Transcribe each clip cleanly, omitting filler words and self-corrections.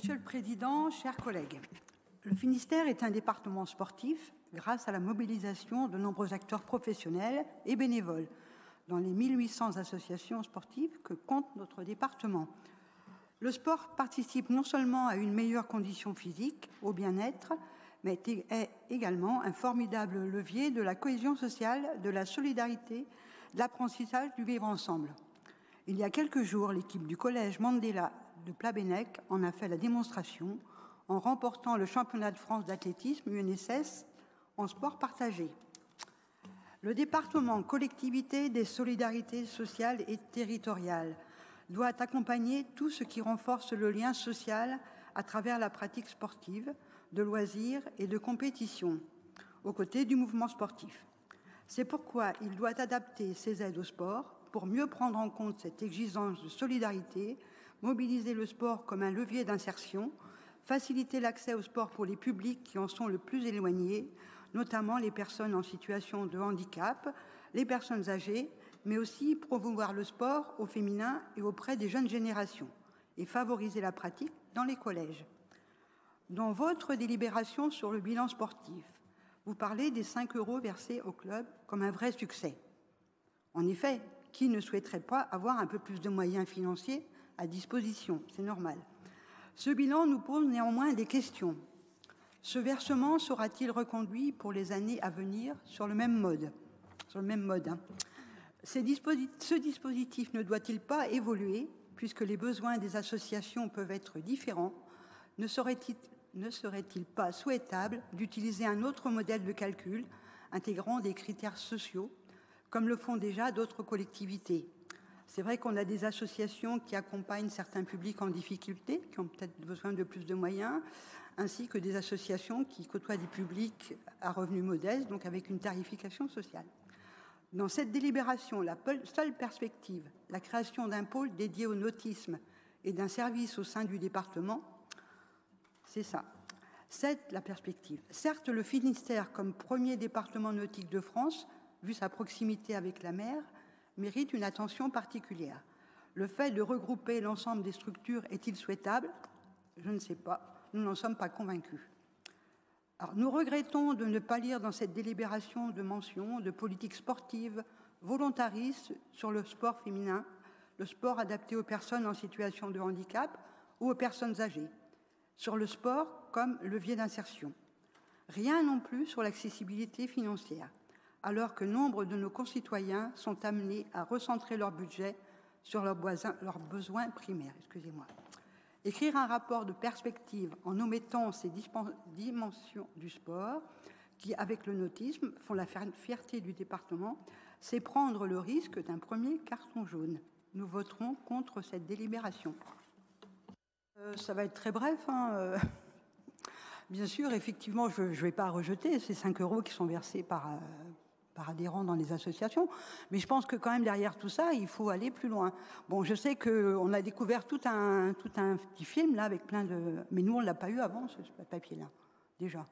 Monsieur le Président, chers collègues, le Finistère est un département sportif grâce à la mobilisation de nombreux acteurs professionnels et bénévoles dans les 1800 associations sportives que compte notre département. Le sport participe non seulement à une meilleure condition physique, au bien-être, mais est également un formidable levier de la cohésion sociale, de la solidarité, de l'apprentissage du vivre ensemble. Il y a quelques jours, l'équipe du collège Mandela de Plabennec en a fait la démonstration en remportant le championnat de France d'athlétisme UNSS en sport partagé. Le département collectivité des solidarités sociales et territoriales doit accompagner tout ce qui renforce le lien social à travers la pratique sportive, de loisirs et de compétition, aux côtés du mouvement sportif. C'est pourquoi il doit adapter ses aides au sport pour mieux prendre en compte cette exigence de solidarité, mobiliser le sport comme un levier d'insertion, faciliter l'accès au sport pour les publics qui en sont le plus éloignés, notamment les personnes en situation de handicap, les personnes âgées, mais aussi promouvoir le sport au féminin et auprès des jeunes générations et favoriser la pratique dans les collèges. Dans votre délibération sur le bilan sportif, vous parlez des 5 € versés au club comme un vrai succès. En effet, qui ne souhaiterait pas avoir un peu plus de moyens financiers à disposition? C'est normal. Ce bilan nous pose néanmoins des questions. Ce versement sera-t-il reconduit pour les années à venir sur le même mode? Ce dispositif ne doit-il pas évoluer, puisque les besoins des associations peuvent être différents? Ne serait-il pas souhaitable d'utiliser un autre modèle de calcul, intégrant des critères sociaux, comme le font déjà d'autres collectivités? C'est vrai qu'on a des associations qui accompagnent certains publics en difficulté, qui ont peut-être besoin de plus de moyens, ainsi que des associations qui côtoient des publics à revenus modestes, donc avec une tarification sociale. Dans cette délibération, la seule perspective, la création d'un pôle dédié au nautisme et d'un service au sein du département, c'est ça. C'est la perspective. Certes, le Finistère, comme premier département nautique de France, vu sa proximité avec la mer, mérite une attention particulière. Le fait de regrouper l'ensemble des structures est-il souhaitable? Je ne sais pas. Nous n'en sommes pas convaincus. Alors, nous regrettons de ne pas lire dans cette délibération de mention de politique sportive volontariste sur le sport féminin, le sport adapté aux personnes en situation de handicap ou aux personnes âgées, sur le sport comme levier d'insertion. Rien non plus sur l'accessibilité financière, alors que nombre de nos concitoyens sont amenés à recentrer leur budget sur leurs besoins primaires. Écrire un rapport de perspective en omettant ces dimensions du sport qui, avec le nautisme, font la fierté du département, c'est prendre le risque d'un premier carton jaune. Nous voterons contre cette délibération. Ça va être très bref. Bien sûr, effectivement, je ne vais pas rejeter ces 5 € qui sont versés par adhérents dans les associations, mais je pense que quand même derrière tout ça, il faut aller plus loin. Bon, je sais qu'on a découvert tout un petit film là avec plein de... Mais nous, on ne l'a pas eu avant, ce papier-là, déjà.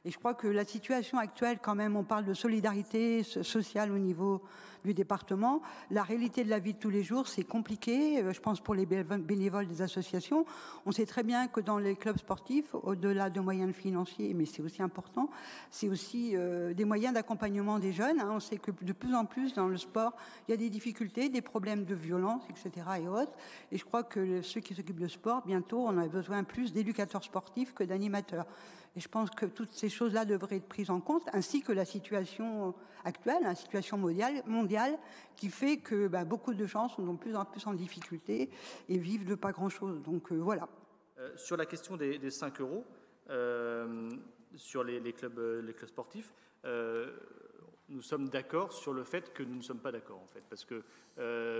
Et je crois que la situation actuelle, quand même, on parle de solidarité sociale au niveau du département. La réalité de la vie de tous les jours, c'est compliqué, je pense, pour les bénévoles des associations. On sait très bien que dans les clubs sportifs, au-delà de moyens financiers, mais c'est aussi important, c'est aussi des moyens d'accompagnement des jeunes. On sait que de plus en plus, dans le sport, il y a des difficultés, des problèmes de violence, etc. et autres. Et je crois que ceux qui s'occupent de sport, bientôt, on a besoin plus d'éducateurs sportifs que d'animateurs. Et je pense que toutes ces choses-là devraient être prises en compte, ainsi que la situation actuelle, la situation mondiale qui fait que beaucoup de gens sont de plus en plus en difficulté et vivent de pas grand-chose. Donc voilà. Sur la question des 5 €, sur les clubs sportifs, nous sommes d'accord sur le fait que nous ne sommes pas d'accord, en fait, parce que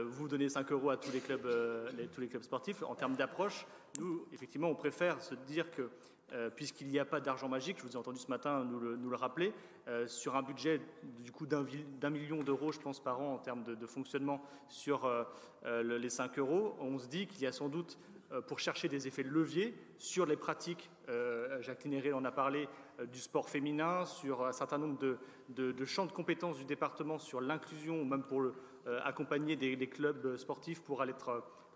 vous donnez 5 € à tous les clubs sportifs. En termes d'approche, nous, effectivement, on préfère se dire que puisqu'il n'y a pas d'argent magique, je vous ai entendu ce matin nous le rappeler, sur un budget du coup d'1 million d'euros, je pense, par an en termes de fonctionnement sur les 5 €, on se dit qu'il y a sans doute, pour chercher des effets de levier, sur les pratiques, Jacqueline Héré en a parlé, du sport féminin, sur un certain nombre de champs de compétences du département sur l'inclusion, ou même pour accompagner des clubs sportifs pour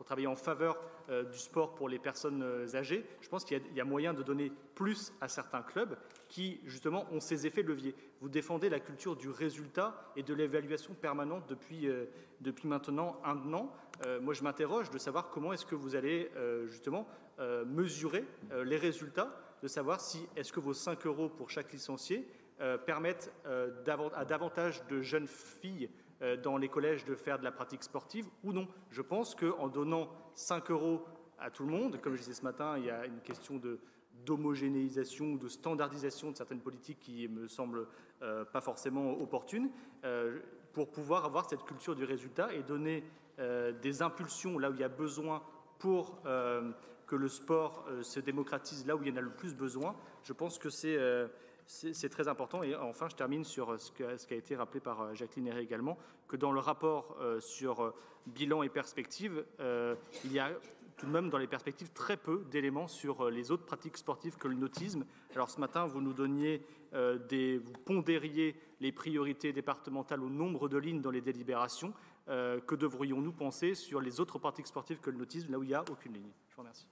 travailler en faveur du sport pour les personnes âgées. Je pense qu'il y a moyen de donner plus à certains clubs qui, justement, ont ces effets de levier. Vous défendez la culture du résultat et de l'évaluation permanente depuis maintenant un an. Moi, je m'interroge de savoir comment est-ce que vous allez, justement, mesurer les résultats, de savoir si est-ce que vos 5 € pour chaque licencié permettent à davantage de jeunes filles dans les collèges de faire de la pratique sportive ou non. Je pense qu'en donnant 5 € à tout le monde, comme je disais ce matin, il y a une question d'homogénéisation ou de standardisation de certaines politiques qui me semblent pas forcément opportunes, pour pouvoir avoir cette culture du résultat et donner des impulsions là où il y a besoin pour que le sport se démocratise là où il y en a le plus besoin. Je pense que c'est très important. Et enfin, je termine sur ce qui a été rappelé par Jacqueline Héré également, que dans le rapport sur bilan et perspectives, il y a tout de même dans les perspectives très peu d'éléments sur les autres pratiques sportives que le nautisme. Alors ce matin, vous nous donniez vous pondériez les priorités départementales au nombre de lignes dans les délibérations. Que devrions-nous penser sur les autres pratiques sportives que le nautisme, là où il n'y a aucune ligne? Je vous remercie.